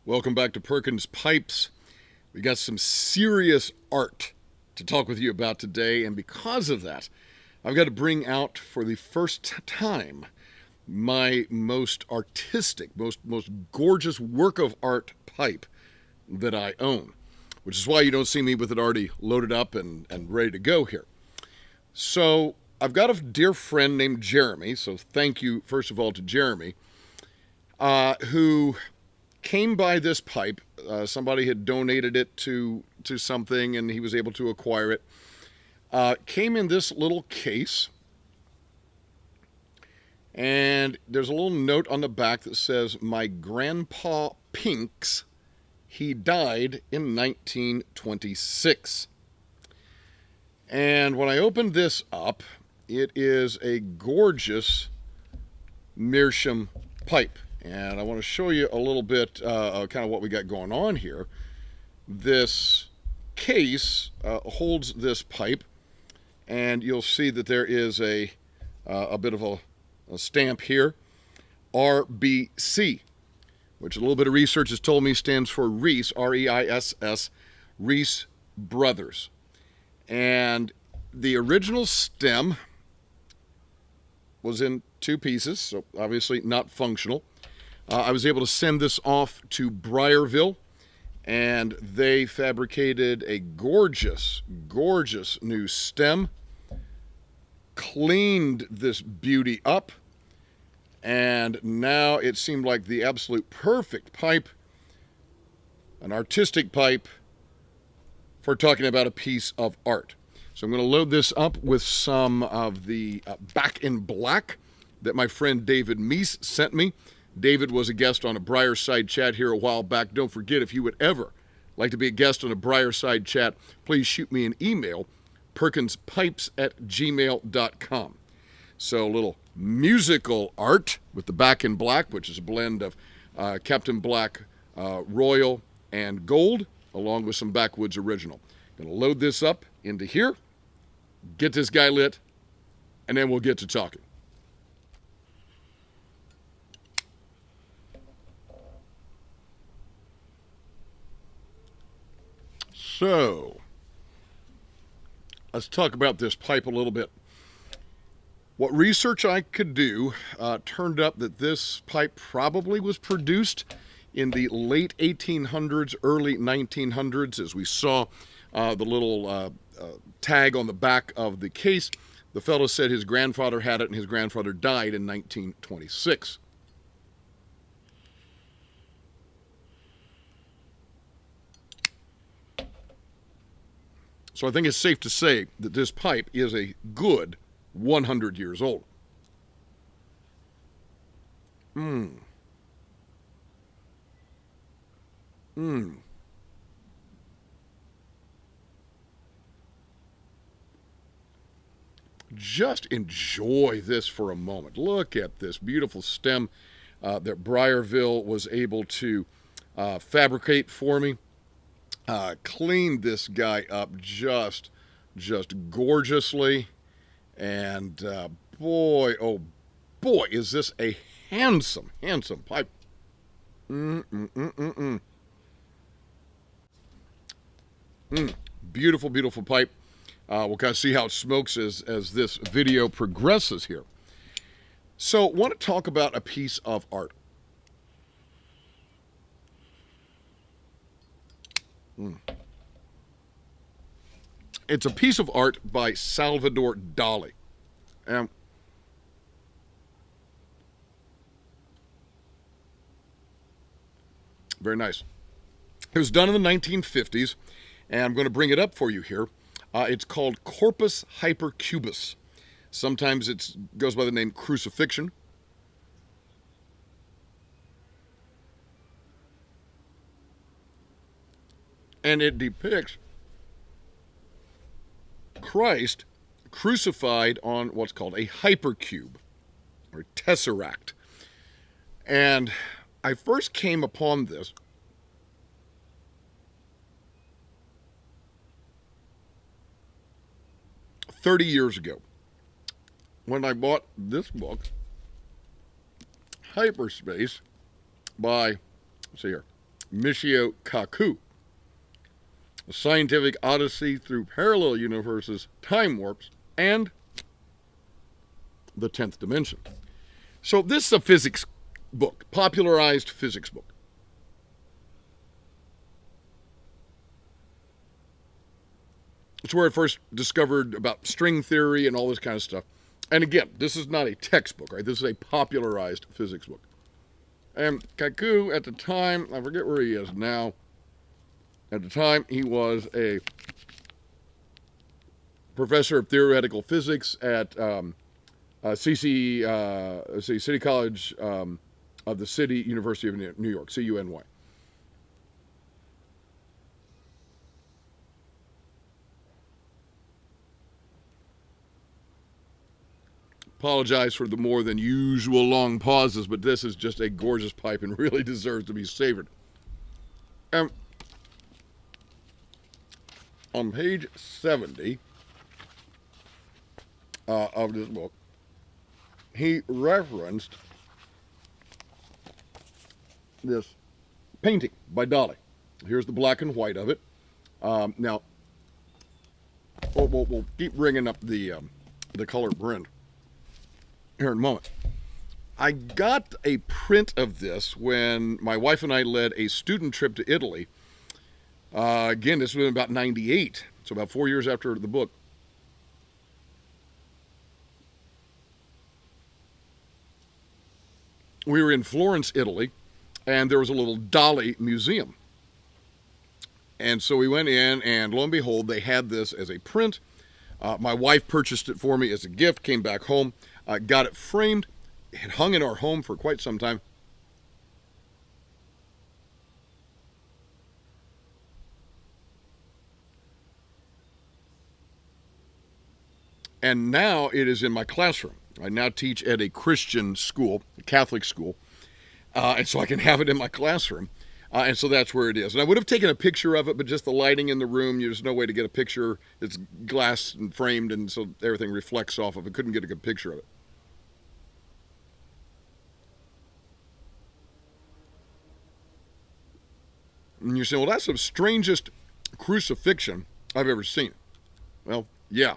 Welcome back to Perkins Pipes. We got some serious art to talk with you about today, and because of that, I've got to bring out for the first time my most artistic, most gorgeous work of art pipe that I own, which is why you don't see me with it already loaded up and ready to go here. So I've got a dear friend named Jeremy, so thank you first of all to Jeremy, who came by this pipe. Somebody had donated it to something and he was able to acquire it. Came in this little case, and there's a little note on the back that says, "My grandpa Pinks, he died in 1926. And when I opened this up, it is a gorgeous meerschaum pipe. And I want to show you a little bit kind of what we got going on here. This case holds this pipe, and you'll see that there is a bit of a stamp here, RBC, which a little bit of research has told me stands for Reis, R-E-I-S-S, Reis Brothers. And the original stem was in two pieces, so obviously not functional. I was able to send this off to Briarville, and they fabricated a gorgeous new stem, cleaned this beauty up, and now it seemed like the absolute perfect pipe, an artistic pipe for talking about a piece of art. So I'm going to load this up with some of the Back in Black that my friend David Meese sent me. David was a guest on a Briarside Chat here a while back. Don't forget, if you would ever like to be a guest on a Briarside Chat, please shoot me an email, perkinspipes@gmail.com. So a little musical art with the Back in Black, which is a blend of Captain Black Royal and Gold, along with some Backwoods Original. Gonna load this up into here, get this guy lit, and then we'll get to talking. So, let's talk about this pipe a little bit. What research I could do turned up that this pipe probably was produced in the late 1800s, early 1900s. As we saw the little tag on the back of the case, the fellow said his grandfather had it and his grandfather died in 1926. So I think it's safe to say that this pipe is a good 100 years old. Just enjoy this for a moment. Look at this beautiful stem that Briarville was able to fabricate for me. Cleaned this guy up just gorgeously, and boy, oh boy, is this a handsome pipe. Beautiful pipe. We'll kind of see how it smokes as this video progresses here. So I want to talk about a piece of art. It's a piece of art by Salvador Dalí. Very nice. It was done in the 1950s, and I'm going to bring it up for you here. It's called Corpus Hypercubus. Sometimes it goes by the name Crucifixion. And it depicts Christ crucified on what's called a hypercube, or tesseract. And I first came upon this "30 years ago when I bought this book, Hyperspace, by, let's see here, Michio Kaku, A Scientific Odyssey Through Parallel Universes, Time Warps, and The 10th Dimension. So this is a physics book, popularized physics book. It's where I first discovered about string theory and all this kind of stuff. And again, this is not a textbook, right? This is a popularized physics book. And Kaku, at the time, I forget where he is now. At the time, he was a professor of theoretical physics at City College of the City, University of New York, CUNY. Apologize for the more than usual long pauses, but this is just a gorgeous pipe and really deserves to be savored. On page 70 of this book, he referenced this painting by Dalí. Here's the black and white of it. Now, we'll keep bringing up the color blend here in a moment. I got a print of this when my wife and I led a student trip to Italy. Again, this was in about 98, so about 4 years after the book. We were in Florence, Italy, and there was a little Dalí museum. And so we went in, and lo and behold, they had this as a print. My wife purchased it for me as a gift, came back home, got it framed. It had hung in our home for quite some time. And now it is in my classroom. I now teach at a Christian school, a Catholic school, and so I can have it in my classroom. And so that's where it is. And I would have taken a picture of it, but just the lighting in the room, there's no way to get a picture. It's glass and framed, and so everything reflects off of it. Couldn't get a good picture of it. And you're saying, well, that's the strangest crucifixion I've ever seen. Well, yeah.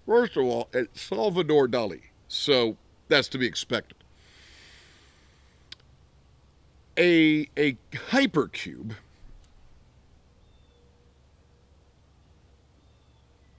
First of all, it's Salvador Dalí, so that's to be expected. A hypercube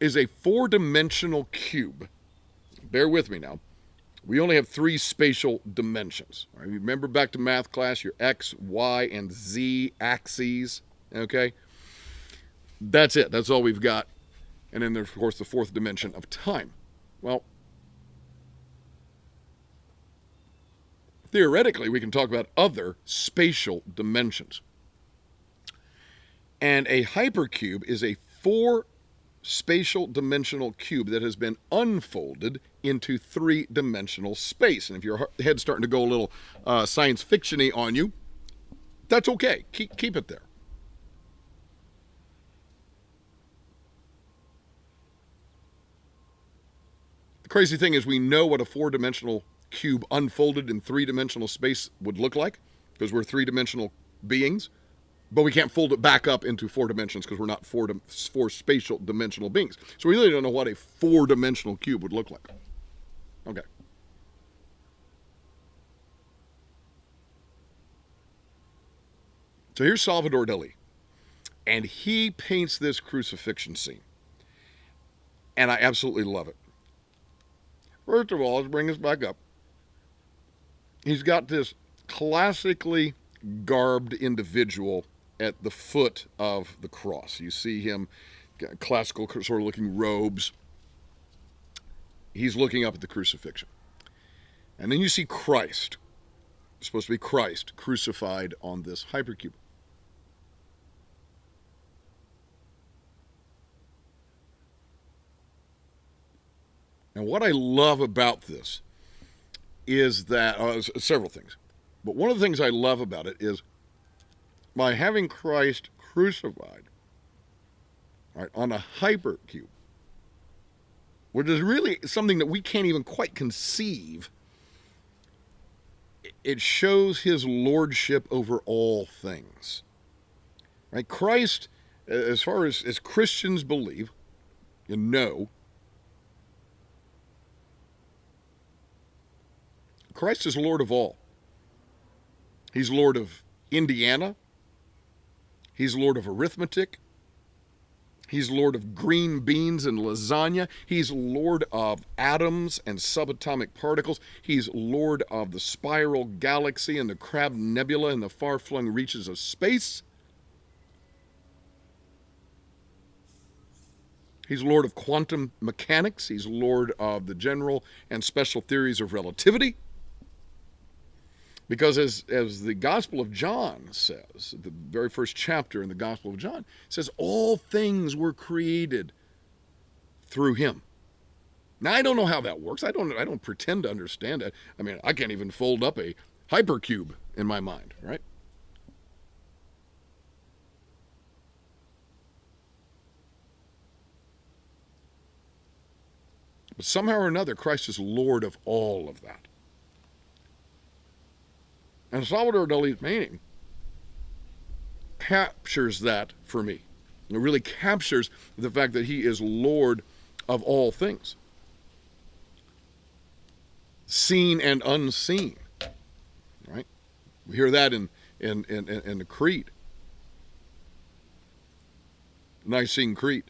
is a four-dimensional cube. Bear with me now. We only have three spatial dimensions. Right? Remember back to math class, your X, Y, and Z axes, okay? That's it. That's all we've got. And then there's, of course, the fourth dimension of time. Well, theoretically, we can talk about other spatial dimensions. And a hypercube is a four spatial dimensional cube that has been unfolded into three-dimensional space. And if your head's starting to go a little science fiction-y on you, that's okay. Keep it there. The crazy thing is we know what a four-dimensional cube unfolded in three-dimensional space would look like because we're three-dimensional beings, but we can't fold it back up into four dimensions because we're not four spatial dimensional beings. So we really don't know what a four-dimensional cube would look like. Okay. So here's Salvador Dalí, and he paints this crucifixion scene, and I absolutely love it. First of all, let's bring this back up. He's got this classically garbed individual at the foot of the cross. You see him, classical sort of looking robes. He's looking up at the crucifixion. And then you see Christ. It's supposed to be Christ crucified on this hypercube. And what I love about this is that, several things, but one of the things I love about it is by having Christ crucified, right, on a hypercube, which is really something that we can't even quite conceive, it shows his lordship over all things. Right? Christ, as far as Christians believe and know, Christ is Lord of all. He's Lord of Indiana. He's Lord of arithmetic. He's Lord of green beans and lasagna. He's Lord of atoms and subatomic particles. He's Lord of the spiral galaxy and the Crab Nebula and the far-flung reaches of space. He's Lord of quantum mechanics. He's Lord of the general and special theories of relativity. Because as the Gospel of John says, the very first chapter in the Gospel of John, says all things were created through him. Now, I don't know how that works. I don't pretend to understand it. I mean, I can't even fold up a hypercube in my mind, right? But somehow or another, Christ is Lord of all of that. And Salvador Dalí's painting captures that for me. It really captures the fact that he is Lord of all things, seen and unseen. Right? We hear that in the Creed, Nicene Creed.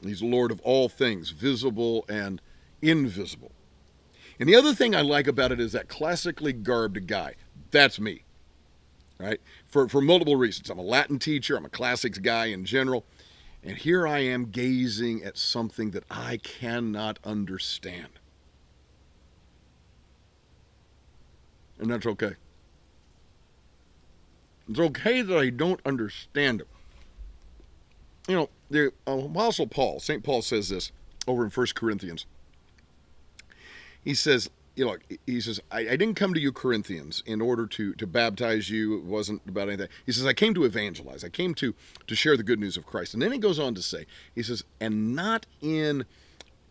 He's Lord of all things, visible and invisible. And the other thing I like about it is that classically garbed guy. That's me, right? For multiple reasons. I'm a Latin teacher. I'm a classics guy in general. And here I am gazing at something that I cannot understand. And that's okay. It's okay that I don't understand it. You know, the Apostle Paul, St. Paul says this over in 1 Corinthians. He says, I didn't come to you, Corinthians, in order to baptize you. It wasn't about anything. He says, I came to evangelize. I came to share the good news of Christ. And then he goes on to say, he says, and not in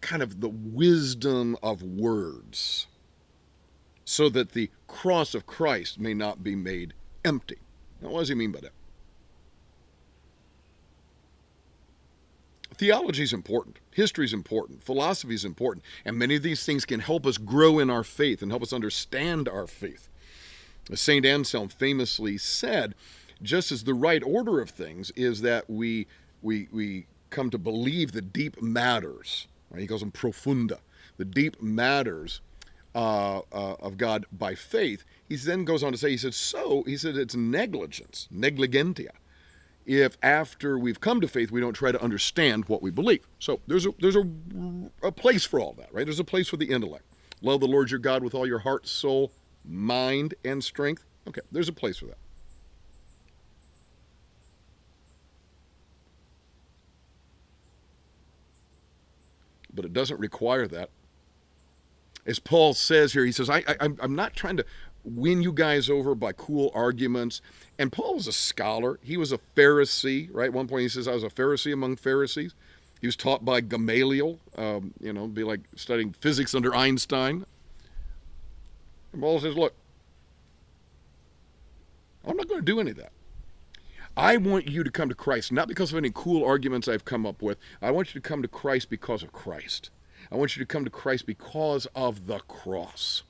kind of the wisdom of words, so that the cross of Christ may not be made empty. Now, what does he mean by that? Theology is important. History is important. Philosophy is important. And many of these things can help us grow in our faith and help us understand our faith. As St. Anselm famously said, just as the right order of things is that we come to believe the deep matters, right? He calls them profunda, the deep matters of God by faith. He then goes on to say, he said it's negligence, negligentia, if after we've come to faith, we don't try to understand what we believe. So there's a place for all that, right? There's a place for the intellect. Love the Lord your God with all your heart, soul, mind, and strength. Okay, there's a place for that. But it doesn't require that. As Paul says here, he says, I'm not trying to win you guys over by cool arguments. And Paul was a scholar. He was a Pharisee, right? At one point he says, I was a Pharisee among Pharisees. He was taught by Gamaliel, be like studying physics under Einstein. And Paul says, look, I'm not going to do any of that. I want you to come to Christ, not because of any cool arguments I've come up with. I want you to come to Christ because of Christ. I want you to come to Christ because of the cross.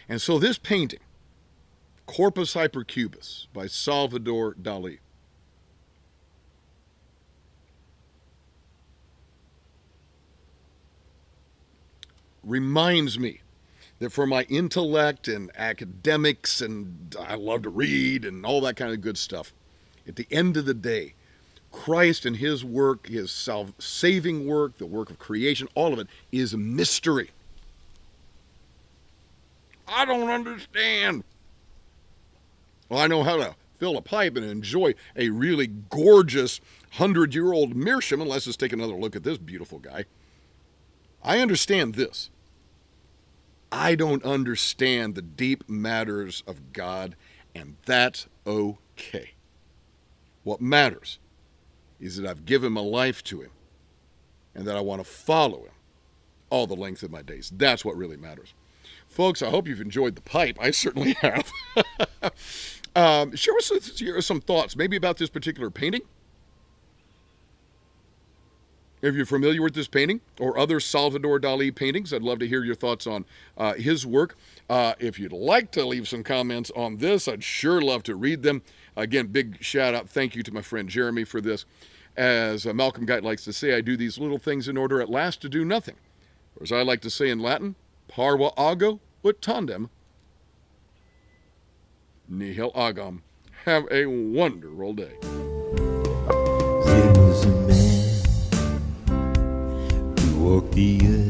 And so this painting, Corpus Hypercubus by Salvador Dalí, reminds me that for my intellect and academics, and I love to read and all that kind of good stuff, at the end of the day, Christ and his work, his saving work, the work of creation, all of it is a mystery. I don't understand. Well, I know how to fill a pipe and enjoy a really gorgeous 100-year-old meerschaum, and let's just take another look at this beautiful guy. I understand this. I don't understand the deep matters of God, and that's okay. What matters is that I've given my life to him and that I want to follow him all the length of my days. That's what really matters. Folks, I hope you've enjoyed the pipe. I certainly have. Share with us some thoughts, maybe about this particular painting. If you're familiar with this painting or other Salvador Dalí paintings, I'd love to hear your thoughts on his work. If you'd like to leave some comments on this, I'd sure love to read them. Again, big shout out, thank you to my friend Jeremy for this. As Malcolm Guite likes to say, I do these little things in order at last to do nothing. Or as I like to say in Latin, Parva ago ut tandem, nihil agam. Have a wonderful day. There was a man who walked the earth